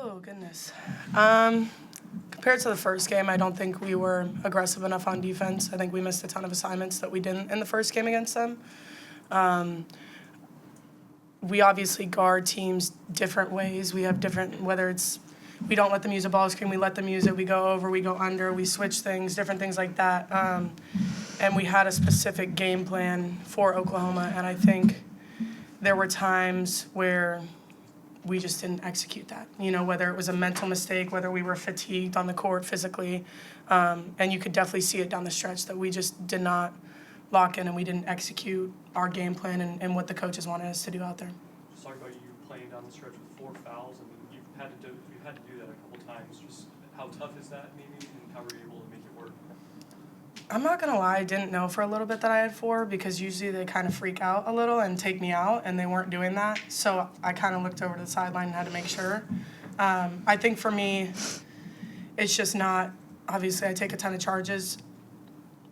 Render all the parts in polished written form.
Oh, goodness. Compared to the first game, I don't think we were aggressive enough on defense. I think we missed a ton of assignments that we didn't in the first game against them. We obviously guard teams different ways. We have different, whether it's we don't let them use a ball screen, we let them use it, we go over, we go under, we switch things, different things like that. And we had a specific game plan for Oklahoma, and I think there were times where we just didn't execute that. Whether it was a mental mistake, whether we were fatigued on the court physically, and you could definitely see it down the stretch that we just did not lock in and we didn't execute our game plan and what the coaches wanted us to do out there. Just talk about you playing down the stretch with 4 fouls, and you've had to do that a couple times. Just how tough is that, maybe, and how were you able to make it work? I'm not gonna lie, I didn't know for a little bit that I had 4 because usually they kind of freak out a little and take me out, and they weren't doing that. So I kind of looked over to the sideline and had to make sure. I think for me, it's just not, obviously I take a ton of charges.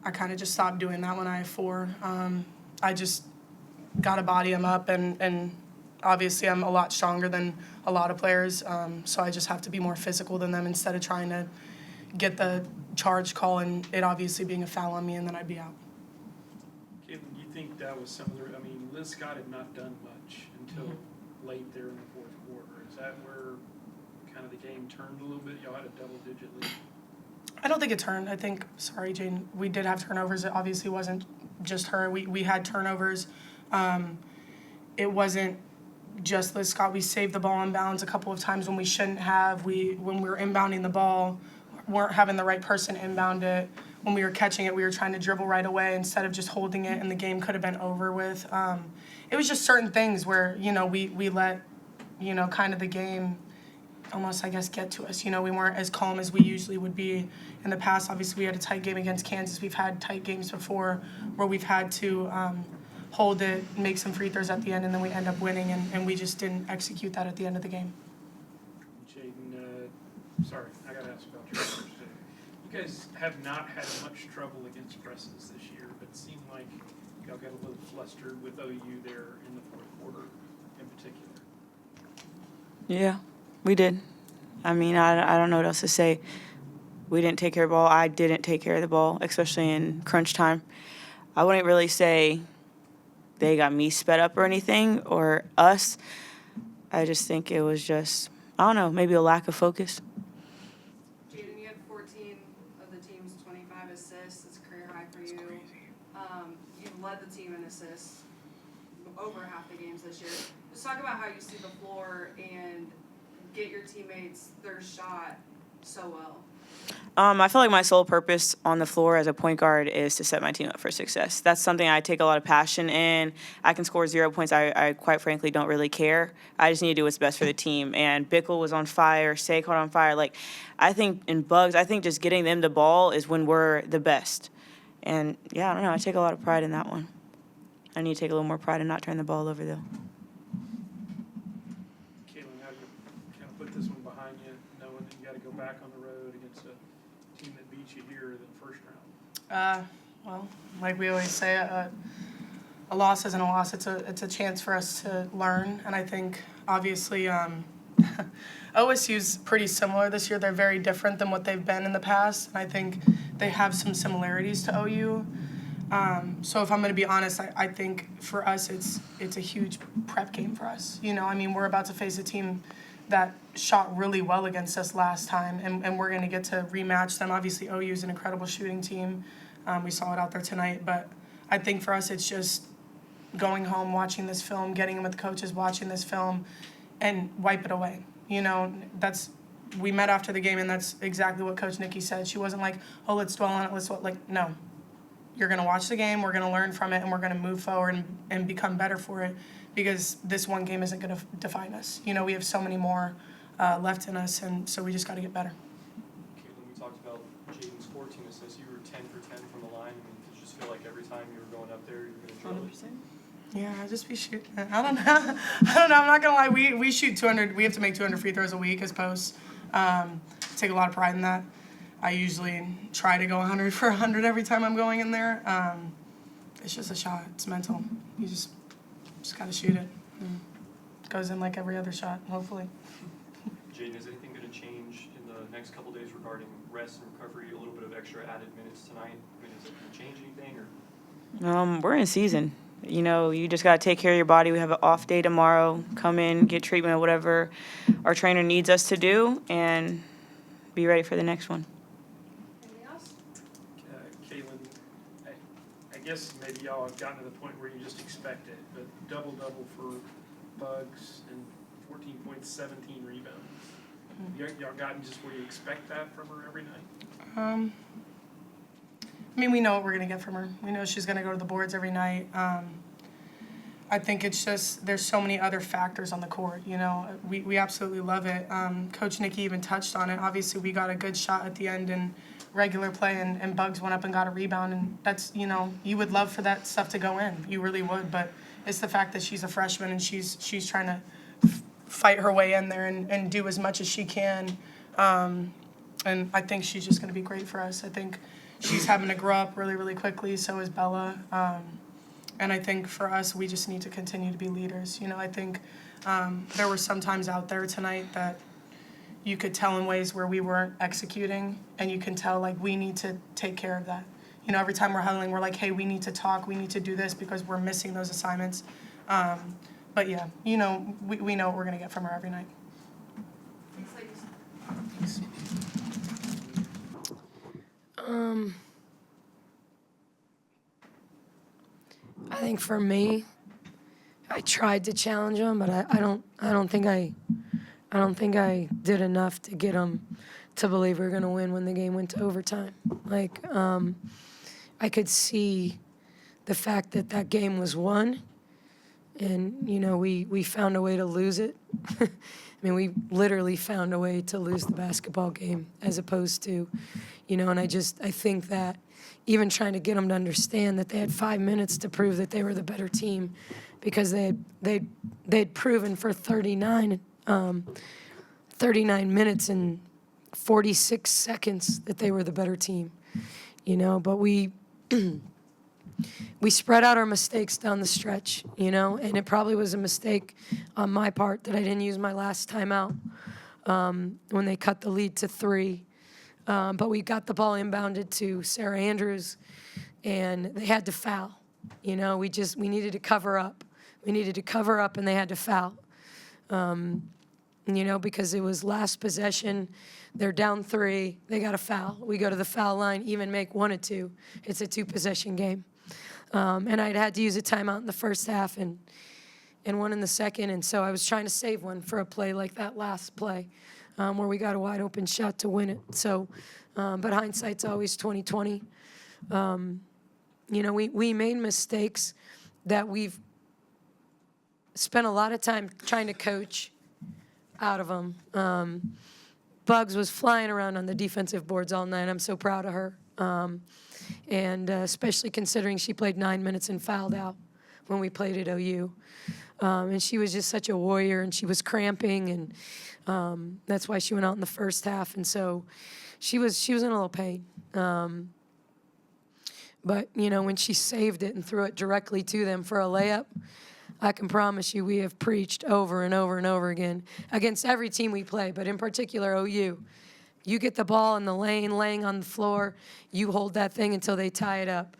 I kind of just stopped doing that when I have 4. I just got to body them up, and obviously I'm a lot stronger than a lot of players, so I just have to be more physical than them instead of trying to get the charge call and it obviously being a foul on me, and then I'd be out. Caitlin, do you think that was similar? I mean, Liz Scott had not done much until late there in the fourth quarter. Is that where kind of the game turned a little bit? Y'all had a double-digit lead. I don't think it turned. I think, sorry, Jane, we did have turnovers. It obviously wasn't just her. We had turnovers. It wasn't just Liz Scott. We saved the ball on bounds a couple of times when we shouldn't have. When we were inbounding the ball, weren't having the right person inbound it. When we were catching it, we were trying to dribble right away instead of just holding it, and the game could have been over with. It was just certain things where, we let, kind of the game almost, I guess, get to us. We weren't as calm as we usually would be in the past. Obviously, we had a tight game against Kansas. We've had tight games before where we've had to hold it, make some free throws at the end, and then we end up winning, and we just didn't execute that at the end of the game. Jaden, sorry, I got to ask about your first day. You guys have not had much trouble against presses this year, but it seemed like y'all got a little flustered with OU there in the fourth quarter in particular. Yeah, we did. I mean, I don't know what else to say. We didn't take care of the ball. I didn't take care of the ball, especially in crunch time. I wouldn't really say they got me sped up or anything, or us. I just think it was just, I don't know, maybe a lack of focus. Jaden, you had 14 of the team's 25 assists. It's a career high for you. You've led the team in assists over half the games this year. Just talk about how you see the floor and get your teammates their shot so well. I feel like my sole purpose on the floor as a point guard is to set my team up for success. That's something I take a lot of passion in. I can score 0 points. I quite frankly don't really care. I just need to do what's best for the team. And Bickle was on fire. Say caught on fire. I think in Bugs, I think just getting them the ball is when we're the best. And, yeah, I don't know. I take a lot of pride in that one. I need to take a little more pride in not turning the ball over, though. Caitlin, how do you kind of put this one behind you, knowing that you got to go back on the road against a team that beat you here in the first round? Well, like we always say, a loss isn't a loss. It's a chance for us to learn, and I think obviously OSU's pretty similar this year. They're very different than what they've been in the past, and I think they have some similarities to OU. So if I'm going to be honest, I think for us it's a huge prep game for us. We're about to face a team that shot really well against us last time, and we're going to get to rematch them. Obviously, OU is an incredible shooting team. We saw it out there tonight. But I think for us it's just going home, watching this film, getting in with the coaches, watching this film, and wipe it away. We met after the game, and that's exactly what Coach Nikki said. She wasn't like, oh, let's dwell on it. No. You're going to watch the game, we're going to learn from it, and we're going to move forward and become better for it, because this one game isn't going to define us. We have so many more left in us, and so we just got to get better. Caitlin, we talked about Jaden's 14 assists. You were 10 for 10 from the line. Did you just feel like every time you were going up there, you were going to drill it? Yeah, I just be shooting. I don't know. I'm not going to lie. We shoot 200. We have to make 200 free throws a week as posts. Take a lot of pride in that. I usually try to go 100 for 100 every time I'm going in there. It's just a shot. It's mental. You just got to shoot it. It goes in like every other shot, hopefully. Jaden, is anything going to change in the next couple days regarding rest and recovery, a little bit of extra added minutes tonight? I mean, is it going to change anything? Or We're in season. You know, you just got to take care of your body. We have an off day tomorrow. Come in, get treatment, whatever our trainer needs us to do, and be ready for the next one. Anything else? Kaylin, I guess maybe y'all have gotten to the point where you just expect it, but double-double for Bugs and 14.17 rebounds. Y'all gotten just where you expect that from her every night? I mean, we know what we're going to get from her. We know she's going to go to the boards every night. I think it's just there's so many other factors on the court. You know, we absolutely love it. Coach Nikki even touched on it. Obviously, we got a good shot at the end in regular play, and Bugs went up and got a rebound. And that's, you know, you would love for that stuff to go in. You really would. But it's the fact that she's a freshman and she's trying to fight her way in there and do as much as she can. And I think she's just going to be great for us. I think she's having to grow up really, really quickly. So is Bella. And I think for us, we just need to continue to be leaders. You know, I think there were some times out there tonight that you could tell in ways where we weren't executing, and you can tell, like, we need to take care of that. You know, every time we're huddling, we're like, hey, we need to talk, we need to do this because we're missing those assignments. But yeah, you know, we know what we're going to get from her every night. Thanks, ladies. I think for me, I tried to challenge them, but I don't think I did enough to get them to believe we were going to win when the game went to overtime. Like, I could see the fact that that game was won, and, you know, we found a way to lose it. I mean, we literally found a way to lose the basketball game as opposed to, you know, and I think that even trying to get them to understand that they had 5 minutes to prove that they were the better team because they'd proven for 39 minutes and 46 seconds that they were the better team, you know, but we spread out our mistakes down the stretch, you know, and it probably was a mistake on my part that I didn't use my last timeout when they cut the lead to 3. But we got the ball inbounded to Sarah Andrews, and they had to foul. You know, we needed to cover up. We needed to cover up, and they had to foul. You know, because it was last possession. They're down 3. They got a foul. We go to the foul line, even make 1 or 2. It's a 2-possession game. And I'd had to use a timeout in the first half and 1 in the second, and so I was trying to save one for a play like that last play. Where we got a wide open shot to win it. So, but hindsight's always 20/20. You know, we made mistakes that we've spent a lot of time trying to coach out of them. Bugs was flying around on the defensive boards all night. I'm so proud of her. And especially considering she played 9 minutes and fouled out when we played at OU. And she was just such a warrior, and she was cramping, and that's why she went out in the first half. And so she was in a little pain. But, you know, when she saved it and threw it directly to them for a layup, I can promise you we have preached over and over and over again against every team we play, but in particular OU. You get the ball in the lane, laying on the floor, you hold that thing until they tie it up.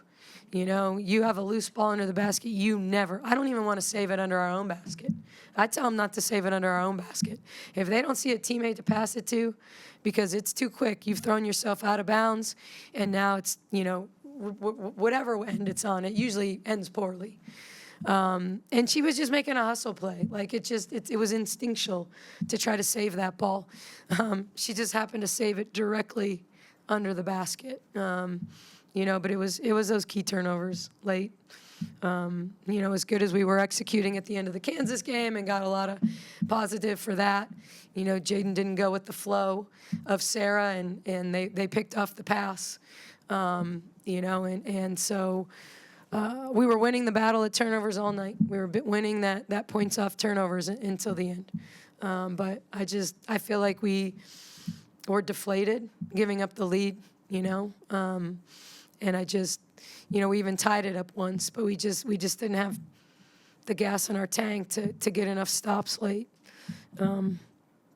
You know, you have a loose ball under the basket, I don't even want to save it under our own basket. I tell them not to save it under our own basket. If they don't see a teammate to pass it to because it's too quick, you've thrown yourself out of bounds, and now it's, you know, whatever end it's on, it usually ends poorly. And she was just making a hustle play. Like, it was instinctual to try to save that ball. She just happened to save it directly under the basket. You know, but it was those key turnovers late. You know, as good as we were executing at the end of the Kansas game and got a lot of positive for that, you know, Jaden didn't go with the flow of Sarah, and they picked off the pass. You know, and so we were winning the battle at turnovers all night. We were winning that points off turnovers until the end. But I feel like we were deflated giving up the lead, you know. And you know, we even tied it up once, but we just didn't have the gas in our tank to get enough stops late.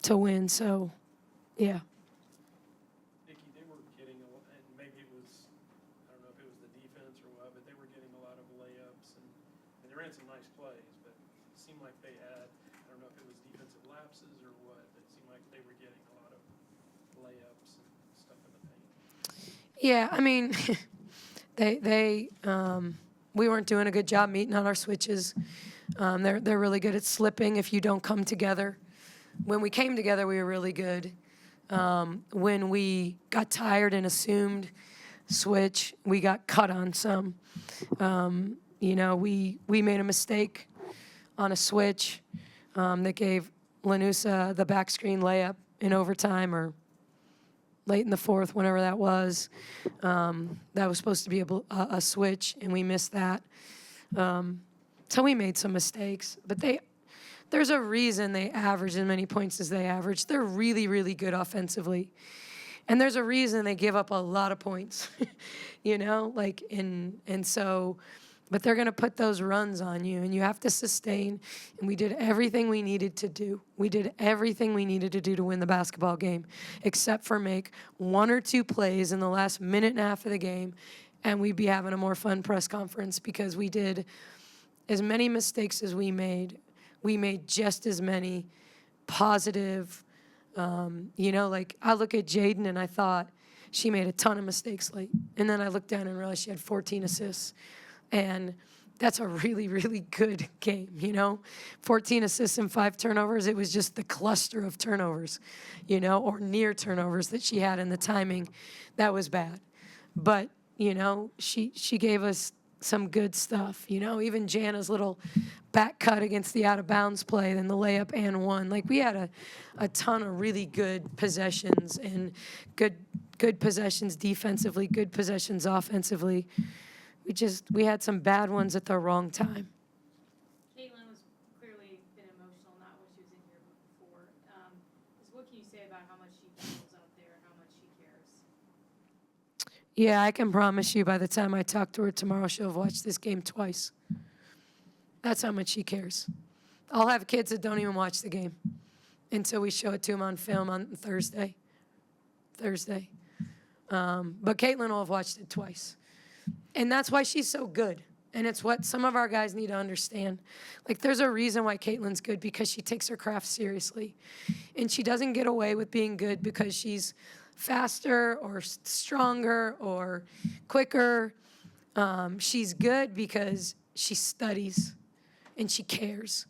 to win. So, yeah. Nikki, they were getting a lot, and maybe it was, I don't know if it was the defense or what, but they were getting a lot of layups, and they ran some nice plays, but it seemed like they had, I don't know if it was defensive lapses or what, but it seemed like they were getting a lot of layups and stuff in the paint. Yeah, I mean, we weren't doing a good job meeting on our switches. They're really good at slipping if you don't come together. When we came together, we were really good. When we got tired and assumed switch, we got cut on some. You know, we made a mistake on a switch that gave Lanusa the back screen layup in overtime or late in the fourth, whenever that was. That was supposed to be a switch, and we missed that. So we made some mistakes, but there's a reason they average as many points as they average. They're really, really good offensively. And there's a reason they give up a lot of points, you know, like, and so, but they're going to put those runs on you, and you have to sustain. And we did everything we needed to do. We did everything we needed to do to win the basketball game, except for make one or two plays in the last minute and a half of the game, and we'd be having a more fun press conference because we did as many mistakes as we made just as many positive. You know, like I look at Jaden and I thought she made a ton of mistakes late. And then I looked down and realized she had 14 assists. And that's a really, really good game, you know? 14 assists and 5 turnovers. It was just the cluster of turnovers, you know, or near turnovers that she had in the timing. That was bad. But, you know, she gave us some good stuff, you know? Even Jana's little back cut against the out-of-bounds play, then the layup and one. Like, we had a ton of really good possessions and good possessions defensively, good possessions offensively. We had some bad ones at the wrong time. Caitlin was clearly been emotional, not what she was in here before. What can you say about how much she feels out there, how much she cares? Yeah, I can promise you by the time I talk to her tomorrow, she'll have watched this game twice. That's how much she cares. I'll have kids that don't even watch the game until we show it to them on film on Thursday. But Caitlin will have watched it twice. And that's why she's so good. And it's what some of our guys need to understand. Like, there's a reason why Caitlin's good, because she takes her craft seriously. And she doesn't get away with being good because she's faster or stronger or quicker. She's good because she studies and she cares.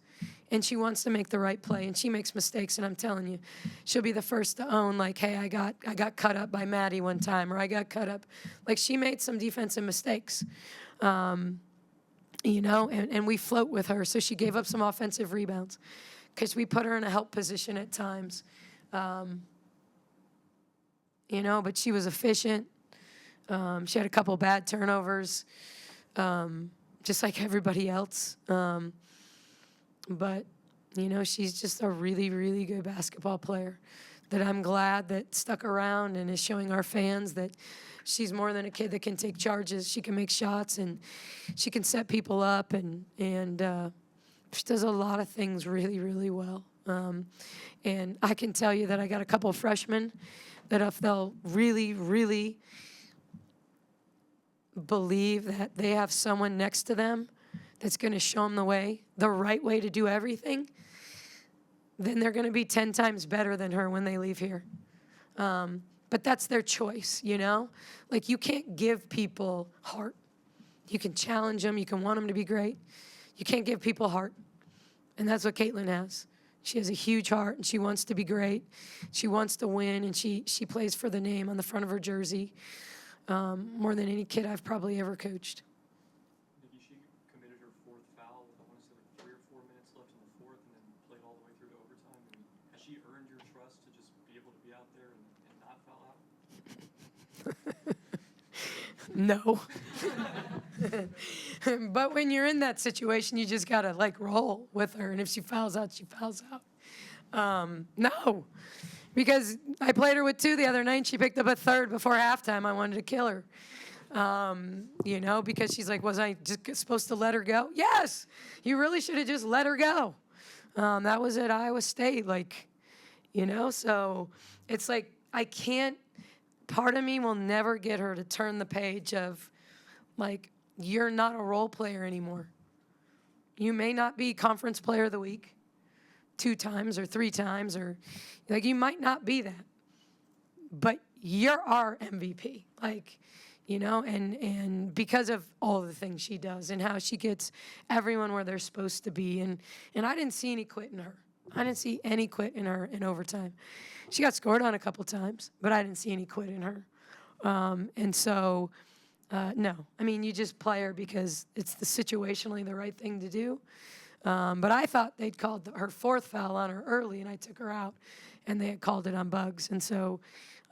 And she wants to make the right play, and she makes mistakes, and I'm telling you, she'll be the first to own, like, hey, I got cut up by Maddie one time, or I got cut up. Like, she made some defensive mistakes, you know, and we float with her. So she gave up some offensive rebounds because we put her in a help position at times, you know, but she was efficient. She had a couple bad turnovers, just like everybody else. But, you know, she's just a really, really good basketball player that I'm glad that stuck around and is showing our fans that she's more than a kid that can take charges. She can make shots, and she can set people up, and she does a lot of things really, really well. And I can tell you that I got a couple of freshmen that if they'll really, really believe that they have someone next to them that's going to show them the right way to do everything, then they're going to be 10 times better than her when they leave here. But that's their choice, you know? Like, you can't give people heart. You can challenge them. You can want them to be great. You can't give people heart. And that's what Caitlin has. She has a huge heart, and she wants to be great. She wants to win, and she plays for the name on the front of her jersey more than any kid I've probably ever coached. She committed her 4th foul with, I want to say, like 3 or 4 minutes left in the 4th, and then played all the way through to overtime. I mean, has she earned your trust to just be able to be out there and not foul out? No. But when you're in that situation, you just got to, like, roll with her. And if she fouls out, she fouls out. No. Because I played her with 2 the other night, and she picked up a 3rd before halftime. I wanted to kill her. You know, because she's like, was I just supposed to let her go? Yes. You really should have just let her go. That was at Iowa State. Like, you know? So it's like, I can't, part of me will never get her to turn the page of, like, you're not a role player anymore. You may not be conference player of the week 2 times or 3 times, or like, you might not be that, but you're our MVP. Like, you know, and because of all the things she does and how she gets everyone where they're supposed to be. And I didn't see any quit in her. I didn't see any quit in her in overtime. She got scored on a couple times, but I didn't see any quit in her. And so, no. I mean, you just play her because it's situationally the right thing to do. But I thought they'd called her 4th foul on her early, and I took her out, and they had called it on Bugs. And so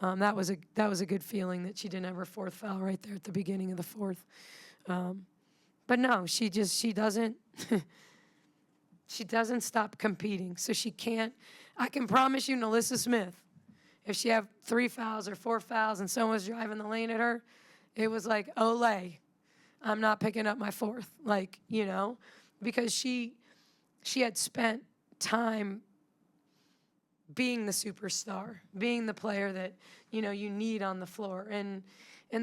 that was a good feeling that she didn't have her 4th foul right there at the beginning of the 4th. But no, she doesn't she doesn't stop competing. So she can't. I can promise you, Nalissa Smith, if she had 3 fouls or 4 fouls and someone was driving the lane at her, it was like, Olay, I'm not picking up my 4th. Like, you know, because she had spent time being the superstar, being the player that, you know, you need on the floor. And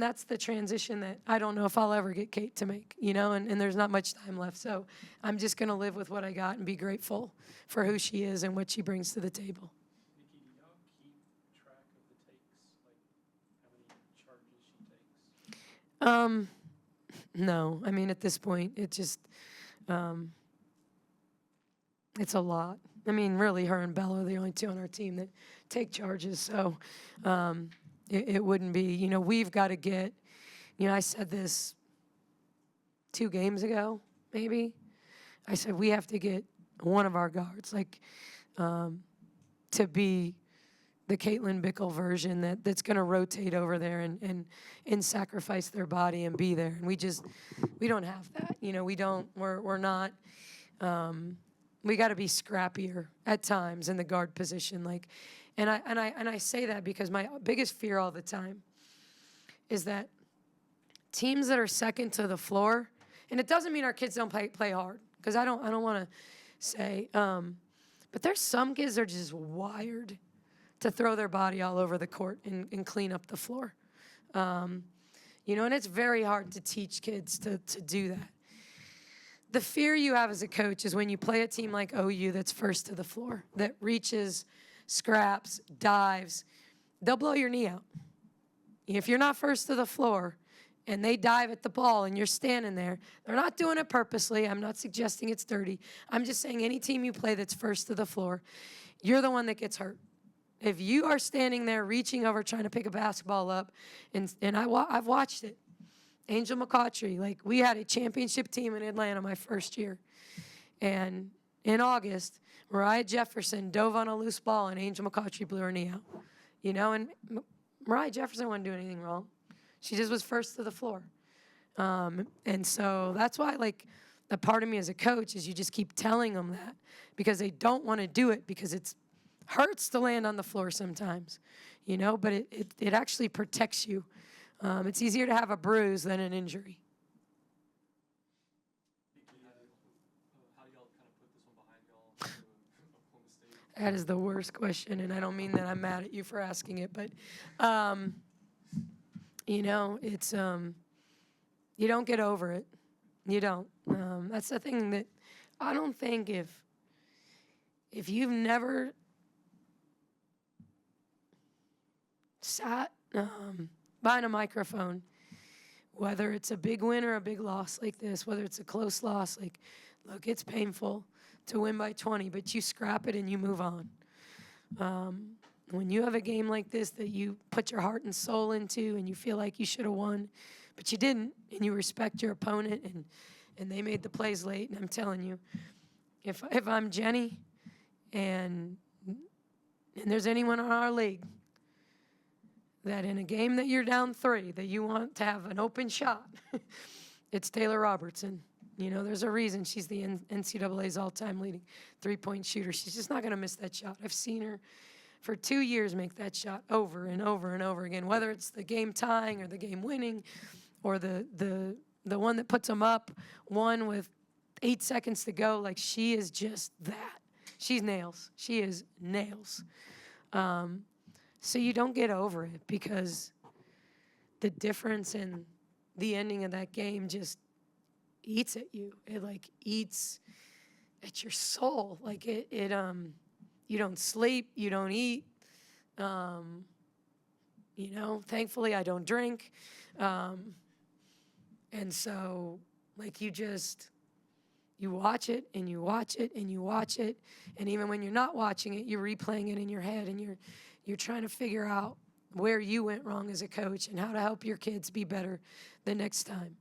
that's the transition that I don't know if I'll ever get Kate to make, you know, and there's not much time left. So I'm just going to live with what I got and be grateful for who she is and what she brings to the table. Nikki, do y'all keep track of the takes, like how many charges she takes? No, I mean, at this point, it just, it's a lot. I mean, really, her and Bella are the only 2 on our team that take charges. So it wouldn't be, you know, we've got to get, you know, I said this 2 games ago, maybe. I said, we have to get one of our guards, like, to be the Caitlin Bickle version that's going to rotate over there and sacrifice their body and be there. And we don't have that. You know, we're not, we got to be scrappier at times in the guard position. Like, and I say that because my biggest fear all the time is that teams that are second to the floor, and it doesn't mean our kids don't play hard, because I don't want to say, but there's some kids that are just wired to throw their body all over the court and clean up the floor. You know, and it's very hard to teach kids to do that. The fear you have as a coach is when you play a team like OU that's first to the floor, that reaches, scraps, dives, they'll blow your knee out. If you're not first to the floor and they dive at the ball and you're standing there, they're not doing it purposely. I'm not suggesting it's dirty. I'm just saying any team you play that's first to the floor, you're the one that gets hurt. If you are standing there reaching over trying to pick a basketball up, and I've watched it. Angel McCautry, like, we had a championship team in Atlanta my first year. And in August, Mariah Jefferson dove on a loose ball and Angel McCautry blew her knee out. You know, and Mariah Jefferson wasn't doing anything wrong. She just was first to the floor. And so that's why, like, a part of me as a coach is you just keep telling them that because they don't want to do it because it hurts to land on the floor sometimes, you know, but it actually protects you. It's easier to have a bruise than an injury. How do y'all kind of put this one behind y'all to Oklahoma State? That is the worst question, and I don't mean that I'm mad at you for asking it, but, you know, it's, you don't get over it. You don't. That's the thing that I don't think if you've never sat behind a microphone, whether it's a big win or a big loss like this, whether it's a close loss, like, look, it's painful to win by 20, but you scrap it and you move on. When you have a game like this that you put your heart and soul into and you feel like you should have won, but you didn't, and you respect your opponent and they made the plays late, and I'm telling you, if I'm Jenny and there's anyone on our league that in a game that you're down 3, that you want to have an open shot, it's Taylor Robertson. You know, there's a reason she's the NCAA's all-time leading three-point shooter. She's just not going to miss that shot. I've seen her for 2 years make that shot over and over and over again, whether it's the game tying or the game winning or the one that puts them up, one with 8 seconds to go. Like, she is just that. She's nails. She is nails. So you don't get over it because the difference in the ending of that game just eats at you. It like eats at your soul. Like you don't sleep, you don't eat. Thankfully I don't drink. And so like you watch it and you watch it and you watch it. And even when you're not watching it, you're replaying it in your head and you're trying to figure out where you went wrong as a coach and how to help your kids be better the next time.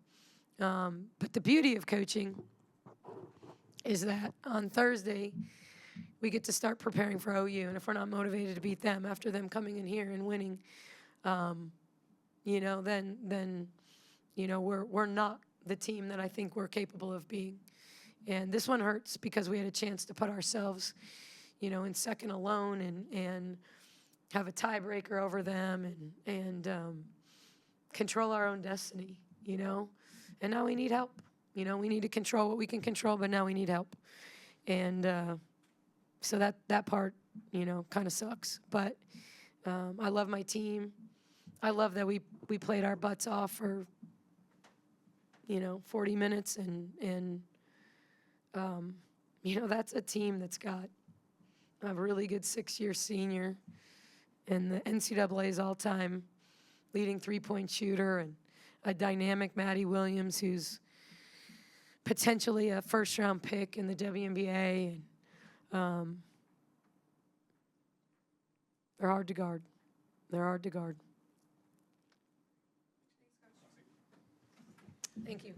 But the beauty of coaching is that on Thursday, we get to start preparing for OU. And if we're not motivated to beat them after them coming in here and winning, then we're not the team that I think we're capable of being. And this one hurts because we had a chance to put ourselves, in second alone and have a tiebreaker over them and control our own destiny, And now we need help. We need to control what we can control, but now we need help. And so that part, kind of sucks. But I love my team. I love that we played our butts off for, 40 minutes. And that's a team that's got a really good 6-year senior and the NCAA's all-time leading three-point shooter and a dynamic Maddie Williams who's potentially a first-round pick in the WNBA. And they're hard to guard. They're hard to guard. Thank you.